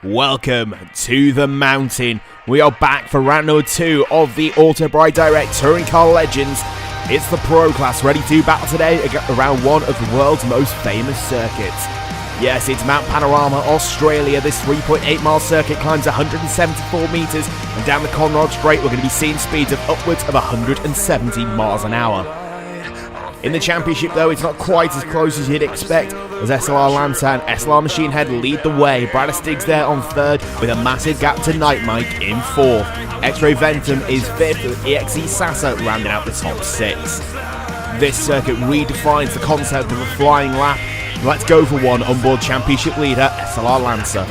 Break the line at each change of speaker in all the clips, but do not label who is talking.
Welcome to the mountain. We are back for round number 2 of the Autobrite Direct Touring Car Legends. It's the Pro Class ready to battle today around one of the world's most famous circuits. Yes, it's Mount Panorama, Australia. This 3.8 mile circuit climbs 174 metres, and down the Conrod Straight we're going to be seeing speeds of upwards of 170 miles an hour. In the championship though, it's not quite as close as you'd expect, as SLR Lancer and SLR Machine Head lead the way. Brad Stig's there on 3rd with a massive gap to Night Mike in 4th. X-Ray Ventum is 5th with EXE Sasa rounding out the top 6. This circuit redefines the concept of a flying lap. Let's go for one on board championship leader SLR Lancer.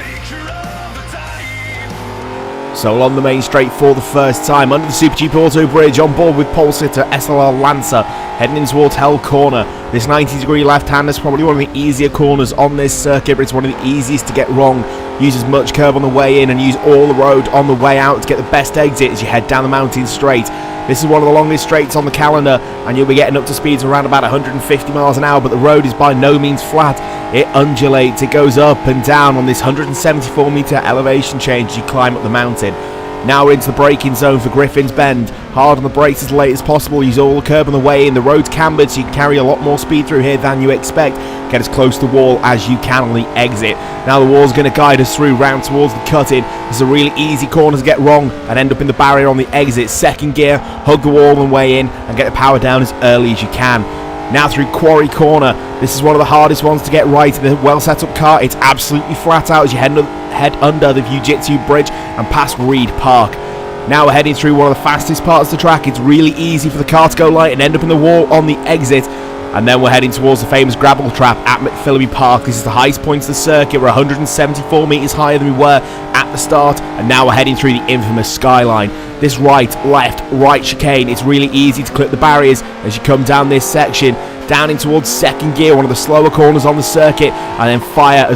So along the main straight for the first time, under the Super Cheap Auto Bridge, on board with pole sitter SLR Lancer, heading in towards Hell Corner. This 90-degree left-hander is probably one of the easier corners on this circuit, but it's one of the easiest to get wrong. Use as much curb on the way in and use all the road on the way out to get the best exit as you head down the mountain straight. This is one of the longest straights on the calendar, and you'll be getting up to speeds around about 150 miles an hour, but the road is by no means flat. It undulates, it goes up and down on this 174 metre elevation change as you climb up the mountain. Now we're into the braking zone for Griffin's Bend. Hard on the brakes as late as possible, use all the curb on the way in. The road's cambered, so you can carry a lot more speed through here than you expect. Get as close to the wall as you can on the exit. Now the wall's going to guide us through round towards the cut-in. This is a really easy corner to get wrong and end up in the barrier on the exit. Second gear, hug the wall on the way in and get the power down as early as you can. Now through Quarry Corner. This is one of the hardest ones to get right. The well set up car, it's absolutely flat out as you head under the Jiu-Jitsu Bridge and past Reed Park. Now we're heading through one of the fastest parts of the track. It's really easy for the car to go light and end up in the wall on the exit. And then we're heading towards the famous gravel trap at McPhillamy Park. This is the highest point of the circuit. We're 174 metres higher than we were at the start, and now we're heading through the infamous Skyline. This right, left, right chicane, it's really easy to clip the barriers as you come down this section, down in towards second gear, one of the slower corners on the circuit, and then fire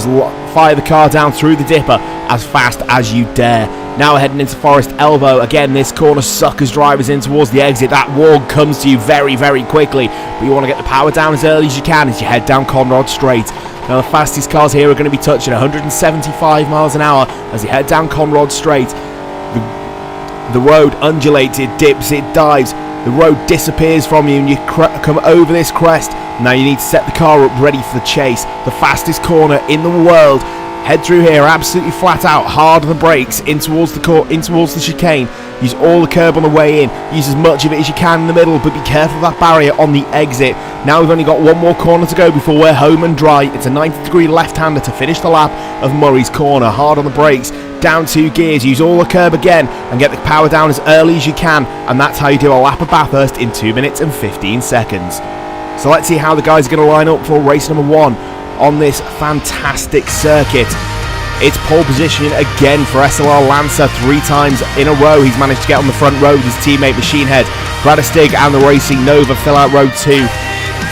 the car down through the dipper as fast as you dare. Now we're heading into Forest Elbow. Again, this corner suckers drivers in towards the exit. That wall comes to you very, very quickly, but you want to get the power down as early as you can as you head down Conrod Straight. Now the fastest cars here are going to be touching 175 miles an hour as you head down Conrod Straight. The road undulates, it dips, it dives. The road disappears from you and you come over this crest. Now you need to set the car up ready for the chase. The fastest corner in the world. Head through here, absolutely flat out, hard on the brakes, in towards the chicane. Use all the curb on the way in. Use as much of it as you can in the middle, but be careful of that barrier on the exit. Now we've only got one more corner to go before we're home and dry. It's a 90-degree left-hander to finish the lap of Murray's Corner. Hard on the brakes, down 2 gears, use all the curb again, and get the power down as early as you can. And that's how you do a lap of Bathurst in 2 minutes and 15 seconds. So let's see how the guys are going to line up for race number 1 on this fantastic circuit. It's pole position again for SLR Lancer 3 times in a row. He's managed to get on the front row with his teammate Machine Head. Brad Stig and the Racing Nova fill out row 2.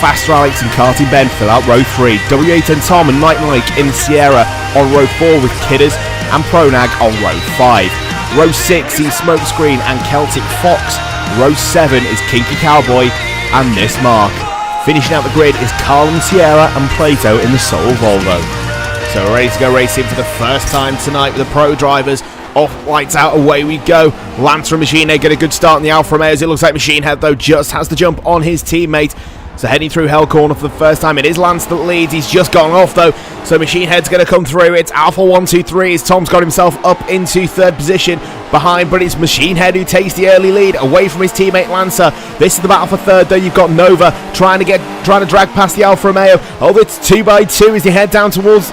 Fast Alex and Karting Ben fill out row 3. W8 and Tom and Night Mike in Sierra on row 4 with Kidders and Pronag on row 5. Row 6 sees Smokescreen and Celtic Fox. Row 7 is Kinky Cowboy and This Mark. Finishing out the grid is Carl and Sierra and Plato in the Soul Volvo. So we're ready to go racing for the first time tonight with the pro drivers. Off, lights out, away we go. Lancer and Machine Head get a good start in the Alfa Romeos. It looks like Machine Head though just has the jump on his teammate. So heading through Hell Corner for the first time, it is Lance that leads. He's just gone off though, so Machine Head's going to come through. It's Alpha 1, 2, 3 as Tom's got himself up into 3rd position behind, but it's Machine Head who takes the early lead away from his teammate Lancer. This is the battle for 3rd though. You've got Nova trying to drag past the Alfa Romeo. Oh, it's 2 by 2 as they head down towards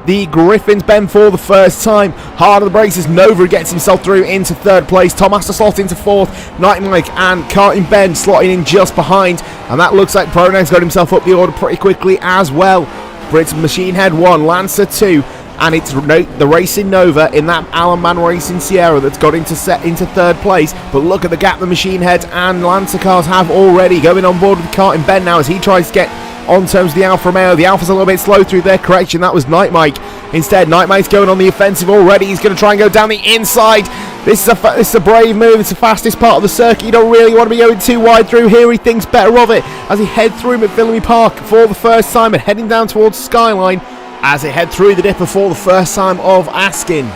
the Griffin's Bend for the first time. Hard on the brakes as Nova gets himself through into 3rd place. Tom has to slot into 4th. Night Mike and Karting Ben slotting in just behind. And that looks like Pronag's got himself up the order pretty quickly as well. But it's Machine Head 1, Lancer 2. And it's the Racing Nova in that Alan Man Racing Sierra that's got into 3rd place. But look at the gap the Machine Head and Lancer cars have already. Going on board with Karting Ben now as he tries to get on terms of the Alfa Romeo. The Alfa's a little bit slow through their correction. That was Night Mike. Instead, Night Mike's going on the offensive already. He's going to try and go down the inside. This is a brave move. It's the fastest part of the circuit. You don't really want to be going too wide through here. He thinks better of it as he heads through McPhillamy Park for the first time and heading down towards Skyline. as they head through the dipper for the first time of asking.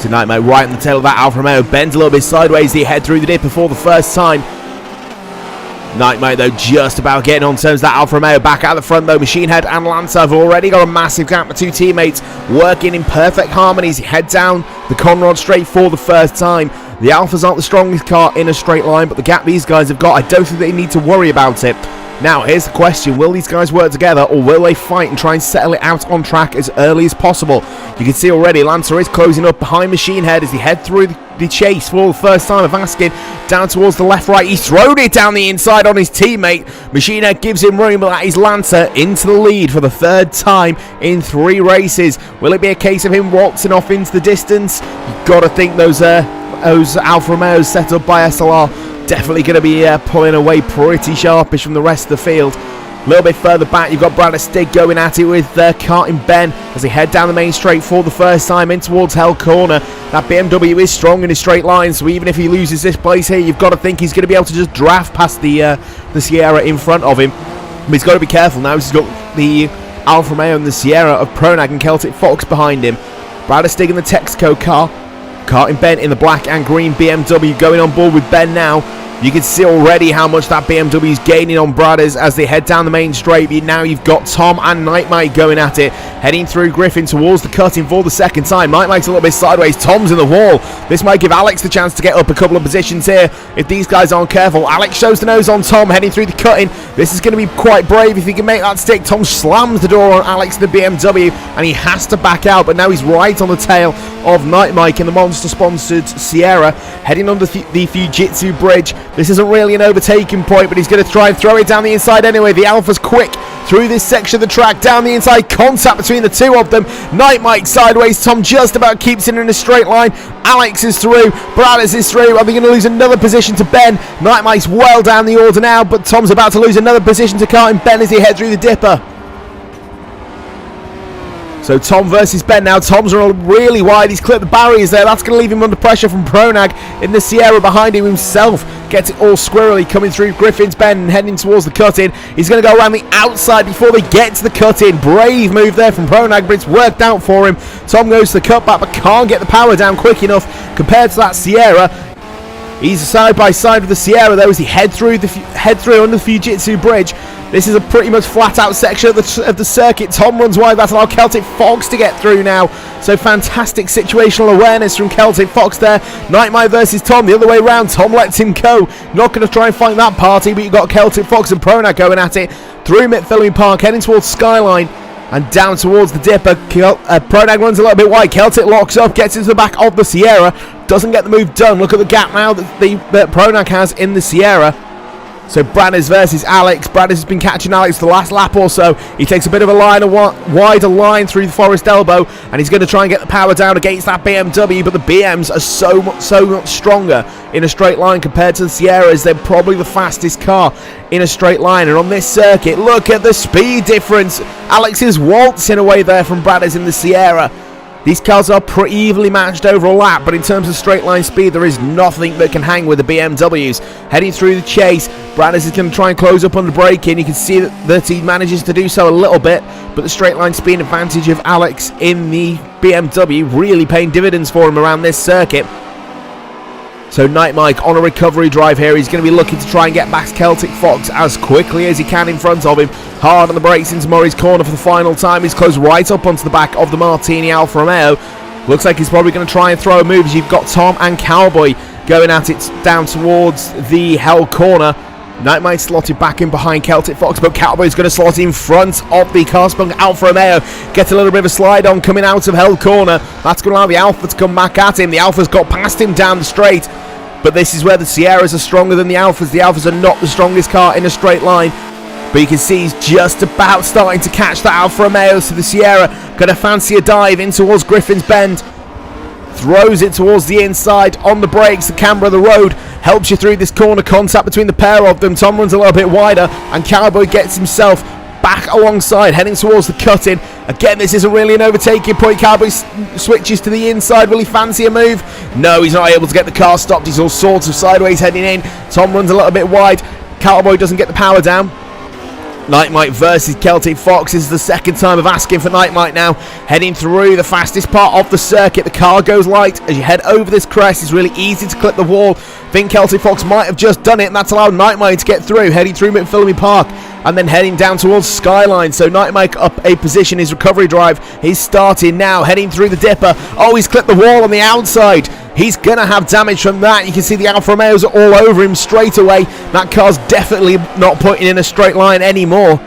So Nightmare right on the tail of that Alfa Romeo, bends a little bit sideways, they head through the dipper for the first time. Nightmare though just about getting on terms of that Alfa Romeo. Back out the front though, Machine Head and Lancer have already got a massive gap. The two teammates working in perfect harmony as he head down the Conrod straight for the first time. The Alphas aren't the strongest car in a straight line, but the gap these guys have got, I don't think they need to worry about it. Now here's the question, will these guys work together or will they fight and try and settle it out on track as early as possible? You can see already Lancer is closing up behind Machine Head as he head through the chase for the first time of asking down towards the left right. He's thrown it down the inside on his teammate. Machine Head gives him room, but that is Lancer into the lead for the third time in 3 races. Will it be a case of him waltzing off into the distance? You've got to think those Alfa Romeos set up by SLR definitely going to be pulling away pretty sharpish from the rest of the field. A little bit further back, you've got Brad Stig going at it with Carting Ben as they head down the main straight for the first time in towards Hell Corner. That BMW is strong in a straight line, so even if he loses this place here, you've got to think he's going to be able to just draft past the Sierra in front of him. But he's got to be careful now. He's got the Alfa Romeo and the Sierra of Pronag and Celtic Fox behind him. Brad Stig in the Texaco car. Carting Ben in the black and green BMW going on board with Ben now. You can see already how much that BMW is gaining on Bradders as they head down the main straight. Now you've got Tom and Nightmite going at it, heading through Griffin towards the cutting for the second time. Nightmite's a little bit sideways, Tom's in the wall. This might give Alex the chance to get up a couple of positions here if these guys aren't careful. Alex shows the nose on Tom, heading through the cutting. This is going to be quite brave if he can make that stick. Tom slams the door on Alex in the BMW and he has to back out, but now he's right on the tail of Nightmite in the Monster-sponsored Sierra, heading under the Fujitsu bridge. This isn't really an overtaking point, but he's going to try and throw it down the inside anyway. The Alpha's quick through this section of the track, down the inside, contact between the two of them. Nightmite sideways, Tom just about keeps it in a straight line. Alex is through, Bradders is through. Are they going to lose another position to Ben? Nightmite's well down the order now, but Tom's about to lose another position to Carting Ben as he head through the dipper. So Tom versus Ben now. Tom's really wide. He's clipped the barriers there. That's going to leave him under pressure from Pronag in the Sierra behind him himself. Gets it all squirrely coming through Griffin's Bend and heading towards the cut-in. He's going to go around the outside before they get to the cut-in. Brave move there from Pronag, but it's worked out for him. Tom goes to the cutback but can't get the power down quick enough compared to that Sierra. He's side by side with the Sierra though as he head through under the Fujitsu bridge. This is a pretty much flat out section of the circuit. Tom runs wide. That's allowed Celtic Fox to get through now. So fantastic situational awareness from Celtic Fox there. Nightmare versus Tom the other way round. Tom lets him go. Not going to try and fight that party, but you've got Celtic Fox and Pronag going at it through Midfield Park, heading towards Skyline and down towards the dipper. Pronag runs a little bit wide. Celtic locks up, gets into the back of the Sierra. Doesn't get the move done. Look at the gap now that Pronag has in the Sierra. So Bradders versus Alex. Bradders has been catching Alex the last lap or so. He takes a bit of a wider line through the Forest Elbow, and he's going to try and get the power down against that BMW, but the BMs are so much stronger in a straight line compared to the Sierras. They're probably the fastest car in a straight line, and on this circuit, look at the speed difference. Alex is waltzing away there from Bradders in the Sierra. These cars are pretty evenly matched over a lap, but in terms of straight line speed, there is nothing that can hang with the BMWs. Heading through the chase, Bradders is going to try and close up on the braking. You can see that he manages to do so a little bit, but the straight line speed advantage of Alex in the BMW really paying dividends for him around this circuit. So Night Mike on a recovery drive here. He's going to be looking to try and get back Celtic Fox as quickly as he can in front of him. Hard on the brakes into Murray's corner for the final time. He's closed right up onto the back of the Martini Alfa Romeo. Looks like he's probably going to try and throw a move as you've got Tom and Cowboy going at it down towards the Hell corner. Night Mike slotted back in behind Celtic Fox, but Cowboy's going to slot in front of the Carspunk Alfa Romeo. Gets a little bit of a slide on coming out of Hell corner. That's going to allow the Alfa to come back at him. The Alfa's got past him down the straight, but this is where the Sierras are stronger than the Alfas. The Alfas are not the strongest car in a straight line, but you can see he's just about starting to catch that Alfa Romeo. So the Sierra going to fancy a dive in towards Griffin's Bend. Throws it towards the inside on the brakes. The camber of the road helps you through this corner contact between the pair of them. Tom runs a little bit wider and Cowboy gets himself back alongside, heading towards the cut-in. Again, this isn't really an overtaking point. Cowboy switches to the inside. Will he fancy a move? No, he's not able to get the car stopped. He's all sorts of sideways heading in. Tom runs a little bit wide. Cowboy doesn't get the power down. Nightmite versus Celtic Fox. This is the second time of asking for Nightmite now. Heading through the fastest part of the circuit. The car goes light. As you head over this crest, it's really easy to clip the wall. I think Celtic Fox might have just done it, and that's allowed Nightmite to get through. Heading through McPhillamy Park and then heading down towards Skyline. So Nightmite up a position. His recovery drive is starting now. Heading through the dipper. Oh, he's clipped the wall on the outside. He's going to have damage from that. You can see the Alfa Romeos are all over him straight away. That car's definitely not putting in a straight line anymore.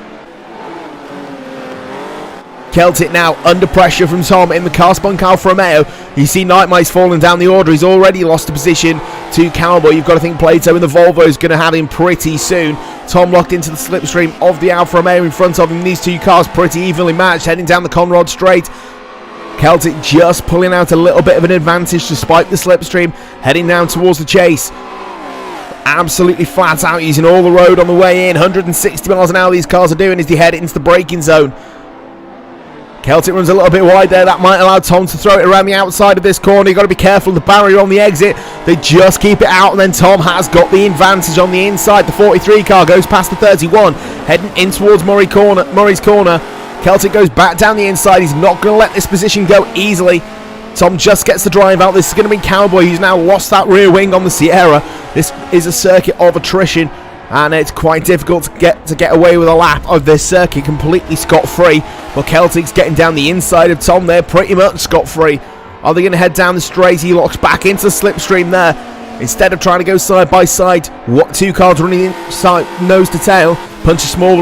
Celtic now under pressure from Tom in the car-spunk Alfa Romeo. You see Nightmite's falling down the order. He's already lost a position to Cowboy. You've got to think Plato in the Volvo is going to have him pretty soon. Tom locked into the slipstream of the Alfa Romeo in front of him. These two cars pretty evenly matched, heading down the Conrod Straight. Celtic just pulling out a little bit of an advantage despite the slipstream, heading down towards the chase. Absolutely flat out, using all the road on the way in. 160 miles an hour these cars are doing as they head into the braking zone. Celtic runs a little bit wide there. That might allow Tom to throw it around the outside of this corner. You've got to be careful of the barrier on the exit. They just keep it out, and then Tom has got the advantage on the inside. The 43 car goes past the 31, heading in towards Murray's corner. Celtic goes back down the inside. He's not going to let this position go easily. Tom just gets the drive out. This is going to be Cowboy, who's now lost that rear wing on the Sierra. This is a circuit of attrition, and it's quite difficult to get away with a lap of this circuit completely scot-free. But Celtic's getting down the inside of Tom there, pretty much scot-free. Are they going to head down the straight? He locks back into the slipstream there. Instead of trying to go side by side, two cars running inside, nose to tail, punch a small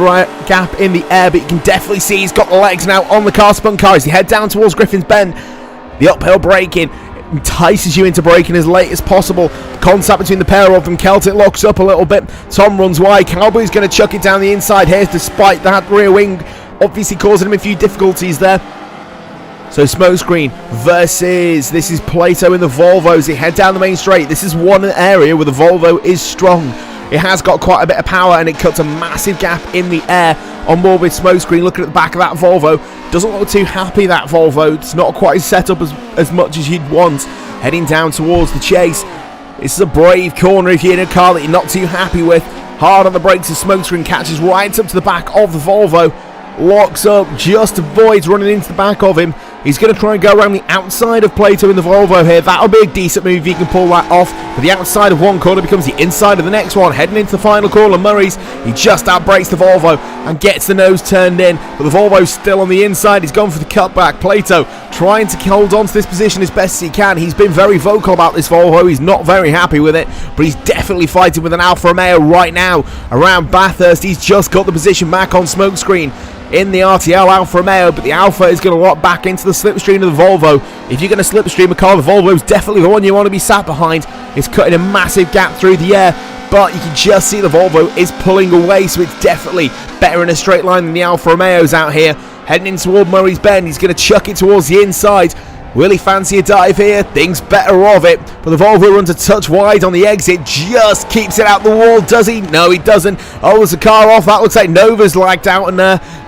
gap in the air, but you can definitely see he's got the legs now on the car-spun car as he head down towards Griffin's Bend. The uphill braking entices you into braking as late as possible. Contact between the pair of them. Celtic locks up a little bit. Tom runs wide. Cowboy's going to chuck it down the inside here despite that rear wing obviously causing him a few difficulties there. So Smokescreen versus, this is Plato in the Volvo as they head down the main straight. This is one area where the Volvo is strong. It has got quite a bit of power, and it cuts a massive gap in the air on board with Smokescreen. Looking at the back of that Volvo, doesn't look too happy, that Volvo. It's not quite set up as much as you'd want. Heading down towards the chase. This is a brave corner if you're in a car that you're not too happy with. Hard on the brakes as Smokescreen catches right up to the back of the Volvo. Locks up, just avoids running into the back of him. He's going to try and go around the outside of Plato in the Volvo here. That'll be a decent move if he can pull that off. But the outside of one corner becomes the inside of the next one. Heading into the final corner, Murray's. He just outbrakes the Volvo and gets the nose turned in. But the Volvo's still on the inside. He's gone for the cutback. Plato trying to hold on to this position as best as he can. He's been very vocal about this Volvo. He's not very happy with it. But he's definitely fighting with an Alfa Romeo right now around Bathurst. He's just got the position back on Smokescreen in the RTL Alfa Romeo, but the Alfa is going to lock back into the slipstream of the Volvo. If you're going to slipstream a car, the Volvo is definitely the one you want to be sat behind. It's cutting a massive gap through the air, but you can just see the Volvo is pulling away, so it's definitely better in a straight line than the Alfa Romeos out here. Heading in toward Murray's Bend, he's going to chuck it towards the inside. Will he fancy a dive here? Thinks better of it, but the Volvo runs a touch wide on the exit, just keeps it out the wall, does he? No, he doesn't. Oh, there's a car off. That looks like Nova's lagged out, and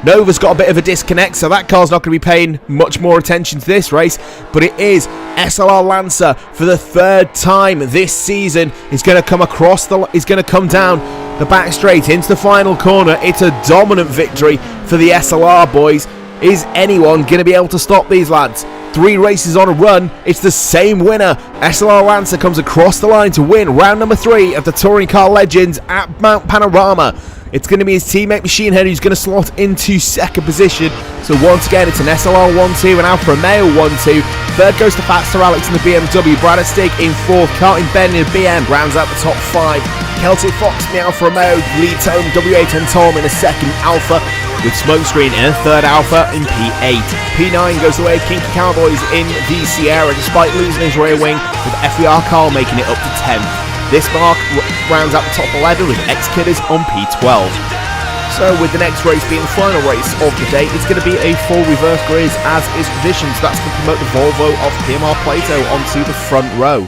Nova's got a bit of a disconnect, so that car's not going to be paying much more attention to this race, but it is SLR Lancer for the third time this season. He's going to come down the back straight into the final corner. It's a dominant victory for the SLR boys. Is anyone going to be able to stop these lads? 3 races on a run, it's the same winner. SLR Lancer comes across the line to win round number 3 of the Touring Car Legends at Mount Panorama. It's going to be his teammate Machine Head who's going to slot into second position. So once again, it's an SLR 1-2, an Alfa Romeo 1-2. Third goes to Fat Sir Alex in the BMW. Brad Stig in 4th. Carlton Ben in a BM rounds out the top 5. Celtic Fox in the Alfa Romeo leads home W8 and Tom in a second Alfa, with Smokescreen in a third Alfa in P8. P9 goes away, Kinky Cowboys in the Sierra despite losing his rear wing, with FER Carl making it up to 10th. This mark rounds out the top 11 with X-Kidders on P12. So with the next race being the final race of the day, it's going to be a full reverse grid as is tradition, so that's to promote the Volvo of PMR Plato onto the front row.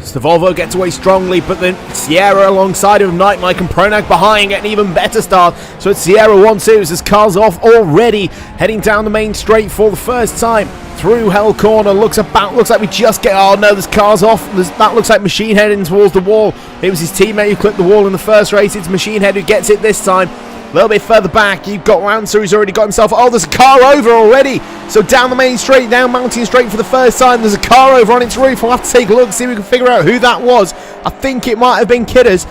So the Volvo gets away strongly, but then Sierra alongside of Night Mike and Pronag behind get an even better start. So it's Sierra 1-2 as cars off already, heading down the main straight for the first time through Hell Corner. Looks like we just get, oh no, there's cars off. That looks like Machine Head heading towards the wall. It was his teammate who clipped the wall in the first race. It's Machine Head who gets it this time. A little bit further back, you've got Lancer who's already got himself, oh, there's a car over already. So down the main straight, down Mountain Straight for the first time, there's a car over on its roof. We'll have to take a look, see if we can figure out who that was. I think it might have been Kidders,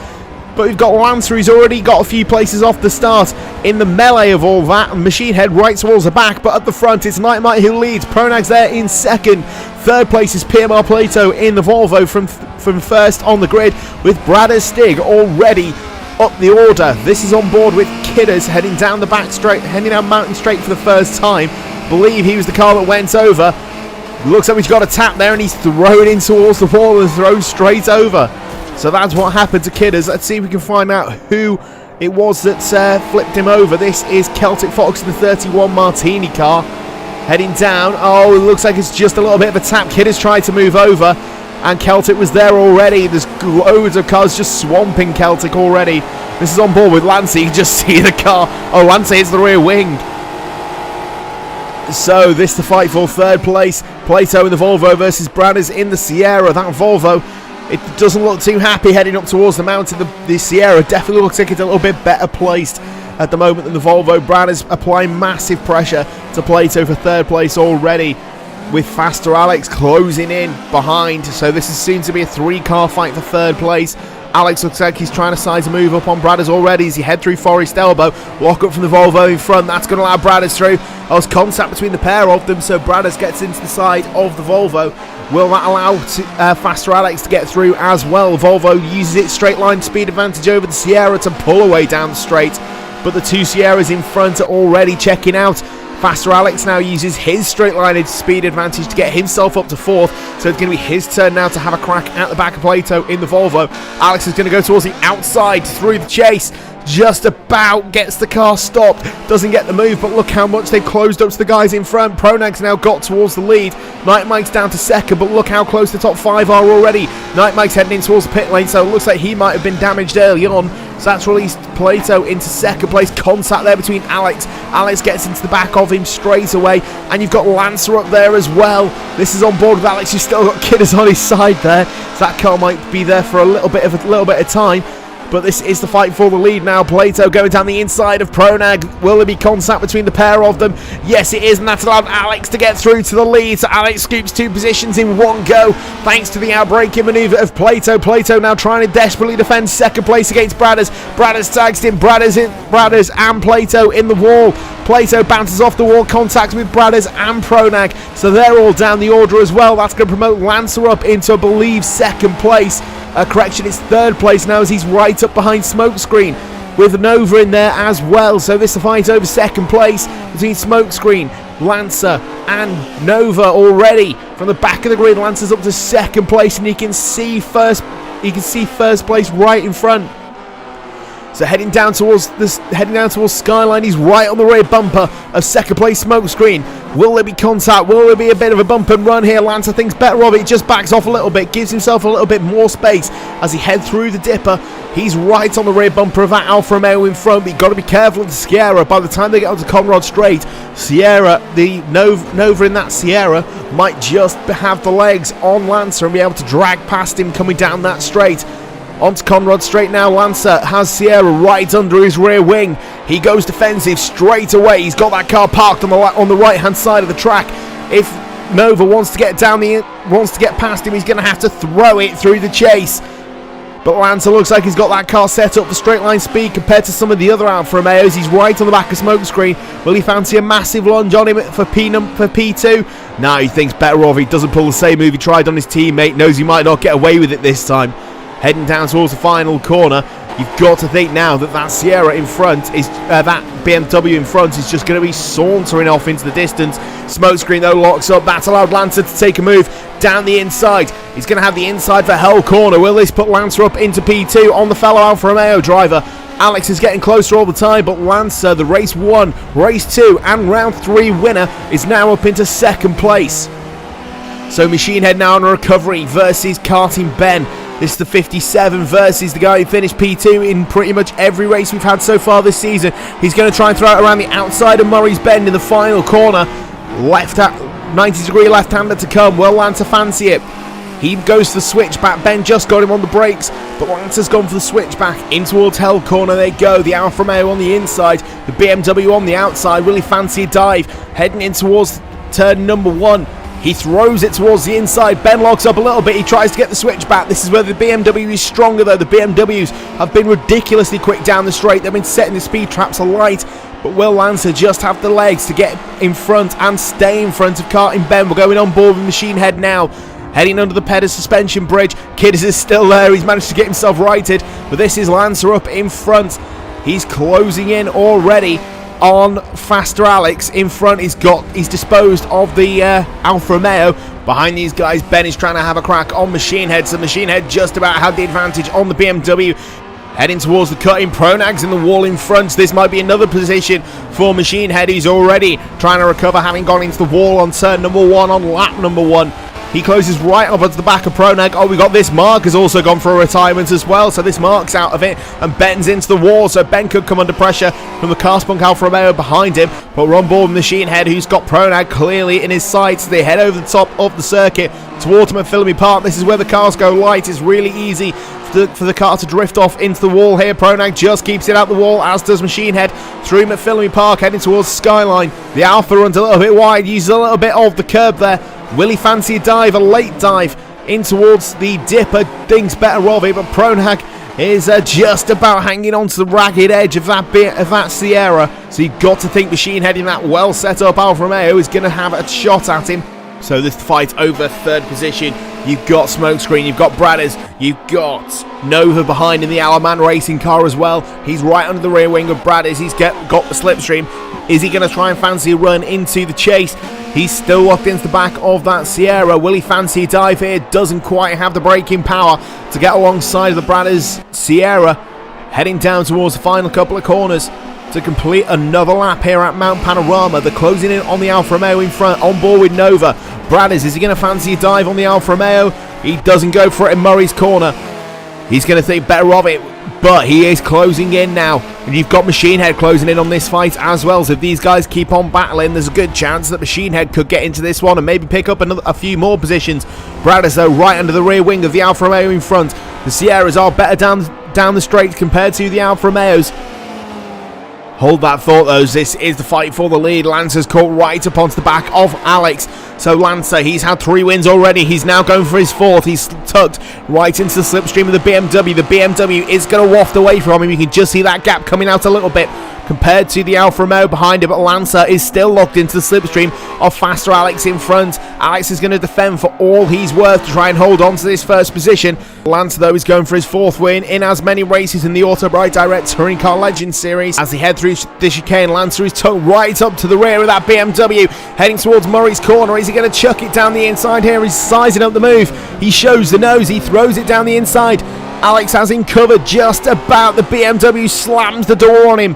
but we've got Lancer who's already got a few places off the start in the melee of all that, and Machine Head right towards the back, but at the front it's Night Mite who leads. Pronag's there in second. Third place is PMR Plato in the Volvo from first on the grid, with Bradder Stig already up the order. This is on board with Kidders heading down the back straight, heading down Mountain Straight for the first time. Believe he was the car that went over. Looks like he's got a tap there and he's thrown in towards the wall and throws straight over. So that's what happened to Kidders. Let's see if we can find out who it was that flipped him over. This is Celtic Fox in the 31 Martini car heading down. Oh, it looks like it's just a little bit of a tap. Kidders tried to move over and Celtic was there already. There's loads of cars just swamping Celtic already. This is on board with Lancer. You can just see the car. Oh, Lancer hits the rear wing. So this is the fight for third place. Plato in the Volvo versus Bradders in the Sierra. That Volvo, it doesn't look too happy heading up towards the mountain. The Sierra definitely looks like it's a little bit better placed at the moment than the Volvo. Bradders applying massive pressure to Plato for third place already, with Faster Alex closing in behind. So this is soon to be a 3-car fight for third place. Alex looks like he's trying to size a move up on Bradders already as he head through Forest Elbow. Lock up from the Volvo in front. That's going to allow Bradders through. There's contact between the pair of them, so Bradders gets into the side of the Volvo. Will that allow Faster Alex to get through as well? Volvo uses its straight line speed advantage over the Sierra to pull away down the straight, but the two Sierras in front are already checking out. Faster Alex now uses his straight line speed advantage to get himself up to fourth, so it's going to be his turn now to have a crack at the back of Plato in the Volvo. Alex is going to go towards the outside through the chase, just about gets the car stopped, doesn't get the move, but look how much they've closed up to the guys in front. Pronag's now got towards the lead. Night Mike's down to second, but look how close the top 5 are already. Night Mike's heading in towards the pit lane, so it looks like he might have been damaged early on. So that's released Plato into second place. Contact there between Alex. Alex gets into the back of him straight away, and you've got Lancer up there as well. This is on board with Alex. You've still got Kidders on his side there, so that car might be there for a little bit of time. But this is the fight for the lead now. Plato going down the inside of Pronag. Will there be contact between the pair of them? Yes, it is, and that's allowed Alex to get through to the lead. So Alex scoops 2 positions in one go, thanks to the outbreaking manoeuvre of Plato. Plato now trying to desperately defend second place against Bradders. Bradders tags in Bradders and Plato in the wall. Plato bounces off the wall, contacts with Bradders and Pronag, so they're all down the order as well. That's going to promote Lancer up into, I believe, second place. Correction, it's third place now as he's right up behind Smokescreen with Nova in there as well. So this is a fight over second place between Smokescreen, Lancer and Nova already. From the back of the grid, Lancer's up to second place and he can see first place right in front. So heading down towards Skyline, he's right on the rear bumper of second place Smokescreen. Will there be contact? Will there be a bit of a bump and run here? Lancer thinks better of it. He just backs off a little bit, gives himself a little bit more space as he heads through the dipper. He's right on the rear bumper of that Alfa Romeo in front, but you've got to be careful of the Sierra. By the time they get onto Conrad Straight, the Nova in that Sierra might just have the legs on Lancer and be able to drag past him coming down that straight. Onto Conrad Straight now. Lancer has Sierra right under his rear wing. He goes defensive straight away. He's got that car parked on the right hand side of the track. If Nova wants to get past him, he's going to have to throw it through the chase. But Lancer looks like he's got that car set up for straight line speed compared to some of the other Alfa Romeos. He's right on the back of Smokescreen. Will he fancy a massive lunge on him for P2? No, he thinks better of it. He doesn't pull the same move he tried on his teammate. Knows he might not get away with it this time. Heading down towards the final corner, you've got to think now that Sierra in front is that BMW in front is just going to be sauntering off into the distance. Smokescreen though locks up. That's allowed Lancer to take a move down the inside. He's going to have the inside for Hell Corner. Will this put Lancer up into P2 on the fellow Alfa Romeo driver? Alex is getting closer all the time, but Lancer, the race 1, race 2 and round 3 winner, is now up into second place. So Machine Head now on a recovery versus Karting Ben. This is the 57 versus the guy who finished P2 in pretty much every race we've had so far this season. He's going to try and throw it around the outside of Murray's Bend in the final corner. 90-degree left-hander to come. Will Lancer fancy it? He goes for the switchback. Ben just got him on the brakes, but Lancer's gone for the switchback. In towards Hell Corner they go. The Alfa Romeo on the inside, the BMW on the outside. Will he fancy a dive? Heading in towards turn number 1. He throws it towards the inside. Ben locks up a little bit. He tries to get the switch back. This is where the BMW is stronger, though. The BMWs have been ridiculously quick down the straight. They've been setting the speed traps alight. But will Lancer just have the legs to get in front and stay in front of Karting Ben? We're going on board with Machine Head now. Heading under the Pedder suspension bridge. Kiddes is still there. He's managed to get himself righted. But this is Lancer up in front. He's closing in already on Faster Alex. In front he's disposed of the Alfa Romeo. Behind these guys Ben is trying to have a crack on Machine Head, so Machine Head just about had the advantage on the BMW. Heading towards the cutting, Pronag's in the wall in front. This might be another position for Machine Head. He's already trying to recover, having gone into the wall on turn number 1, on lap number 1. He closes right up onto the back of Pronag. Oh, we got this. Mark has also gone for a retirement as well. So this Mark's out of it. And Ben's into the wall. So Ben could come under pressure from the Carspunk Alfa Romeo behind him. But we're on board with Machine Head, who's got Pronag clearly in his sights. They head over the top of the circuit towards McPhillamy Park. This is where the cars go light. It's really easy for the car to drift off into the wall here. Pronag just keeps it out the wall, as does Machine Head, through McPhillamy Park, heading towards Skyline. The Alfa runs a little bit wide, uses a little bit of the curb there. Will he fancy a dive, a late dive in towards the Dipper? Thinks better of it, but Pronag is just about hanging on to the ragged edge of that Sierra. So you've got to think Machine Head in that well set up Alfa Romeo is going to have a shot at him. So this fight over third position, you've got Smokescreen, you've got Bradders, you've got Nova behind in the Alaman racing car as well. He's right under the rear wing of Bradders. He's got the slipstream. Is he going to try and fancy a run into the chase? He's still locked into the back of that Sierra. Will he fancy a dive here? Doesn't quite have the braking power to get alongside of the Bradders Sierra. Heading down towards the final couple of corners to complete another lap here at Mount Panorama. They're closing in on the Alfa Romeo in front, on board with Nova. Bradders, is he going to fancy a dive on the Alfa Romeo? He doesn't go for it in Murray's corner. He's going to think better of it, but he is closing in now. And you've got Machine Head closing in on this fight as well. So if these guys keep on battling, there's a good chance that Machine Head could get into this one and maybe pick up a few more positions. Bradders, though, right under the rear wing of the Alfa Romeo in front. The Sierras are better down the straight compared to the Alfa Romeos. Hold that thought, though. This is the fight for the lead. Lancer's caught right up onto the back of Alex. So Lancer, he's had 3 wins already. He's now going for his 4th. He's tucked right into the slipstream of the BMW. The BMW is going to waft away from him. You can just see that gap coming out a little bit compared to the Alfa Romeo behind him, but Lancer is still locked into the slipstream of Faster Alex in front. Alex is going to defend for all he's worth to try and hold on to this first position. Lancer, though, is going for his 4th win in as many races in the Autobrite Direct Touring Car Legends Series. As they head through the chicane, Lancer is tucked right up to the rear of that BMW, heading towards Murray's corner. Is he going to chuck it down the inside here? He's sizing up the move. He shows the nose. He throws it down the inside. Alex has him covered just about. The BMW slams the door on him.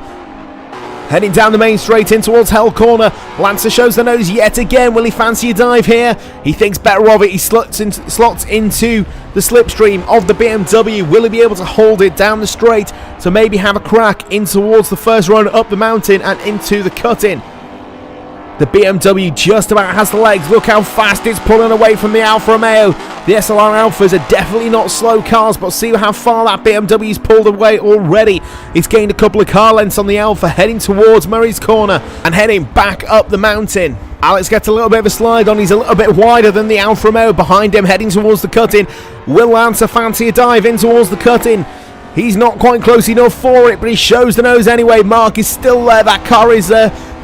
Heading down the main straight in towards Hell Corner. Lancer shows the nose yet again. Will he fancy a dive here? He thinks better of it. He slots into the slipstream of the BMW. Will he be able to hold it down the straight to maybe have a crack in towards the first run up the mountain and into the cut-in? The BMW just about has the legs. Look how fast it's pulling away from the Alfa Romeo. The SLR Alphas are definitely not slow cars, but see how far that BMW's pulled away already. It's gained a couple of car lengths on the Alfa, heading towards Murray's corner and heading back up the mountain. Alex gets a little bit of a slide on. He's a little bit wider than the Alfa Romeo behind him, heading towards the cut-in. Will Lancer fancy a dive in towards the cut-in? He's not quite close enough for it, but he shows the nose anyway. Mark is still there. That car is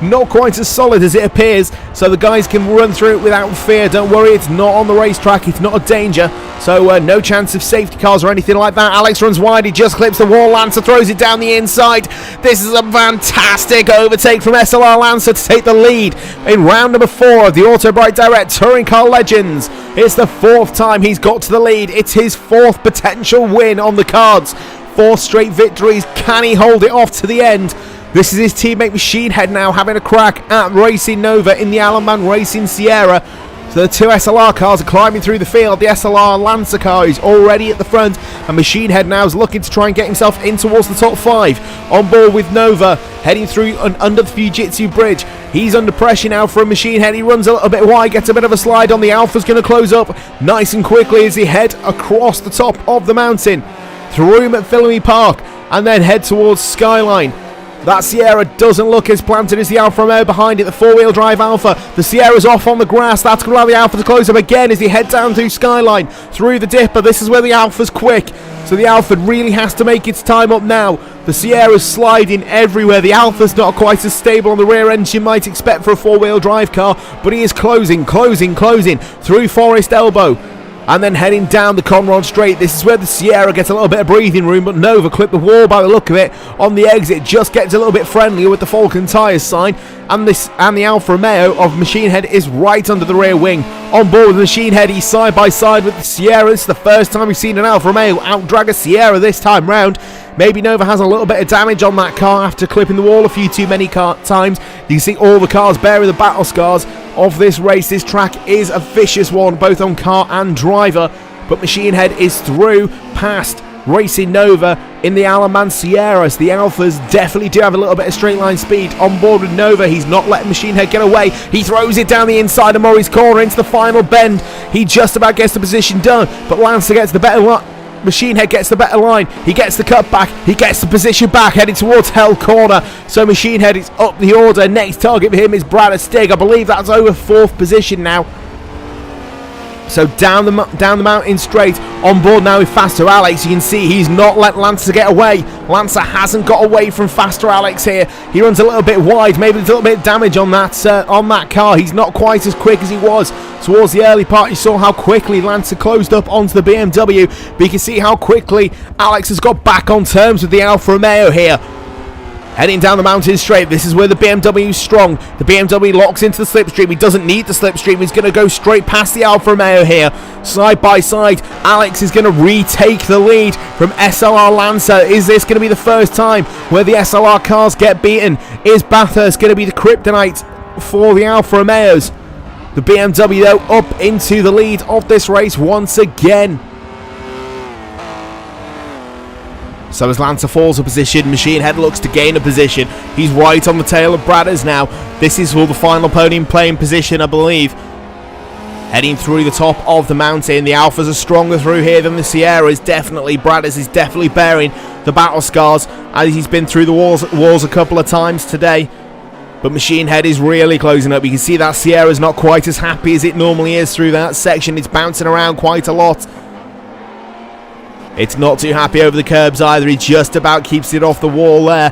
not quite as solid as it appears, so the guys can run through it without fear. Don't worry, it's not on the racetrack. It's not a danger, so no chance of safety cars or anything like that. Alex runs wide. He just clips the wall. Lancer throws it down the inside. This is a fantastic overtake from SLR Lancer to take the lead in round number 4 of the Autobrite Direct Touring Car Legends. It's the 4th time he's got to the lead. It's his 4th potential win on the cards. 4 straight victories. Can he hold it off to the end? This is his teammate Machine Head now having a crack at Racing Nova in the Alaman Racing Sierra. So the two SLR cars are climbing through the field. The SLR Lancer car is already at the front, and Machine Head now is looking to try and get himself in towards the top 5. On board with Nova, heading through and under the Fujitsu bridge. He's under pressure now from Machine Head. He runs a little bit wide, gets a bit of a slide on. The Alpha's going to close up nice and quickly as he head across the top of the mountain, through McPhillamy Park, and then head towards Skyline. That Sierra doesn't look as planted as the Alfa Romeo behind it, the four-wheel drive Alfa. The Sierra's off on the grass. That's going to allow the Alfa to close up again as he heads down through Skyline, through the dipper. This is where the Alfa's quick, so the Alfa really has to make its time up now. The Sierra's sliding everywhere. The Alfa's not quite as stable on the rear end as you might expect for a four-wheel drive car, but he is closing through Forest Elbow, and then heading down the Conrod Straight. This is where the Sierra gets a little bit of breathing room, but Nova clipped the wall by the look of it on the exit. Just gets a little bit friendlier with the Falcon Tyres sign, and the Alfa Romeo of Machine Head is right under the rear wing. On board with Machine Head, he's side by side with the Sierra. This is the first time we've seen an Alfa Romeo outdrag a Sierra this time round. Maybe Nova has a little bit of damage on that car after clipping the wall a few too many times. You can see all the cars bearing the battle scars of this race. This track is a vicious one, both on car and driver. But Machine Head is through past Racing Nova in the Alaman Sierras. The Alphas definitely do have a little bit of straight line speed. On board with Nova, he's not letting Machine Head get away. He throws it down the inside of Murray's corner into the final bend. He just about gets the position done, but Lancer gets the better line. Machine Head gets the better line. He gets the cut back. He gets the position back, heading towards Hell Corner. So Machine Head is up the order. Next target for him is Brad Stig. I believe that's over 4th position now. So down the mountain straight. On board now with Faster Alex. You can see he's not let Lancer get away. Lancer hasn't got away from Faster Alex here. He runs a little bit wide. Maybe there's a little bit of damage on that car. He's not quite as quick as he was towards the early part. You saw how quickly Lancer closed up onto the BMW, but you can see how quickly Alex has got back on terms with the Alfa Romeo here. Heading down the mountain straight, this is where the BMW is strong. The BMW locks into the slipstream. He doesn't need the slipstream. He's going to go straight past the Alfa Romeo here. Side by side, Alex is going to retake the lead from SLR Lancer. Is this going to be the first time where the SLR cars get beaten? Is Bathurst going to be the kryptonite for the Alfa Romeos? The BMW, though, up into the lead of this race once again. So as Lancer falls a position, Machine Head looks to gain a position. He's right on the tail of Bradders now. This is for the final podium playing position, I believe. Heading through the top of the mountain. The Alphas are stronger through here than the Sierras. Definitely, Bradders is definitely bearing the battle scars as he's been through the walls a couple of times today. But Machine Head is really closing up. You can see that Sierra's not quite as happy as it normally is through that section. It's bouncing around quite a lot. It's not too happy over the curbs either. He just about keeps it off the wall there.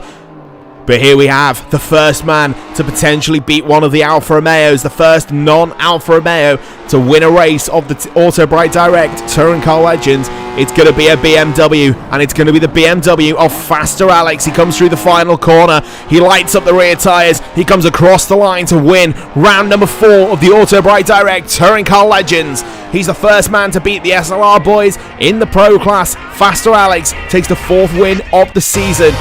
But here we have the first man to potentially beat one of the Alfa Romeos, the first non-Alfa Romeo to win a race of the Autobrite Direct Touring Car Legends. It's going to be a BMW, and it's going to be the BMW of Faster Alex. He comes through the final corner. He lights up the rear tyres. He comes across the line to win round number 4 of the Autobrite Direct Touring Car Legends. He's the first man to beat the SLR boys in the Pro class. Faster Alex takes the 4th win of the season.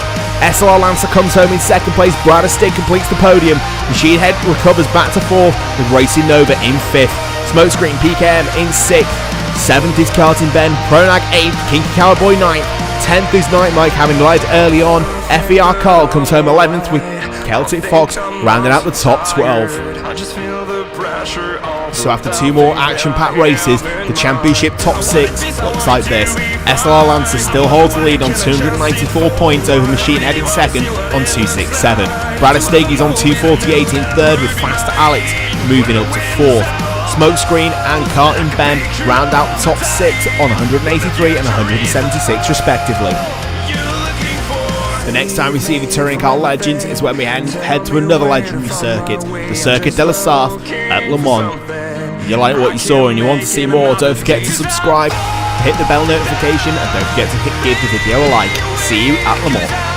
SLR Lancer comes home in 2nd place. Brad Stig completes the podium. Machine Head recovers back to 4th with Racing Nova in 5th. Smokescreen PKM in 6th. 7th is Karting Ben. Pronag 8th. Kinky Cowboy 9th. 10th is Night Mike, having led early on. FER Carl comes home 11th with Celtic Fox rounding out the top 12. So after 2 more action-packed races, the championship top 6 looks like this. SLR Lancer still holds the lead on 294 points over Machine Head in 2nd on 267. Brad Stig is on 248 in 3rd with Faster Alex moving up to 4th. Smokescreen and Karting Ben round out the top 6 on 183 and 176 respectively. The next time we see the Touring Car Legends is when we head to another legendary circuit, the Circuit de la Sarthe at Le Mans. If you like what you saw and you want to see more, don't forget to subscribe, hit the bell notification, and don't forget to give the video a like. See you at Le Mans.